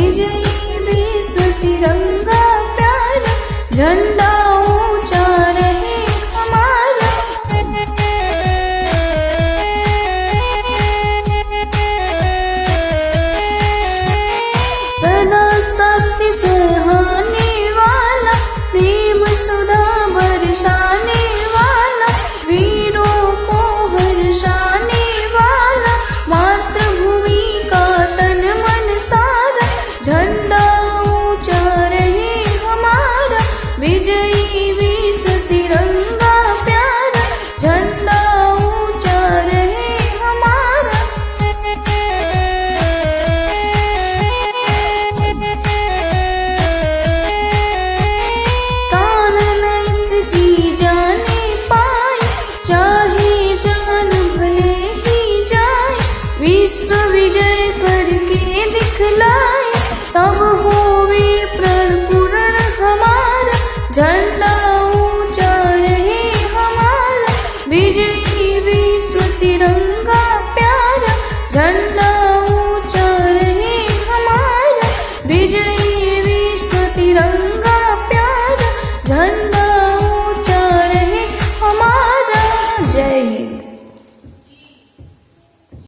विजयी विश्व तिरंगा प्यारा, झंडा ऊंचा रहे हमारा। सदा शक्ति सहाने वाला, प्रेम सुधा बरसाने वाला, वीरों को हर्षाने वाला, मातृभूमि का तन मन सारा, झंडा ऊंचा रहे हमारा। विजयी विश्व तिरंगा प्यारा, झंडा ऊंचा रहे हमारा। शान न इसकी जाने पाए, चाहे जान भले ही जाए, विश्व विजय करके दिखला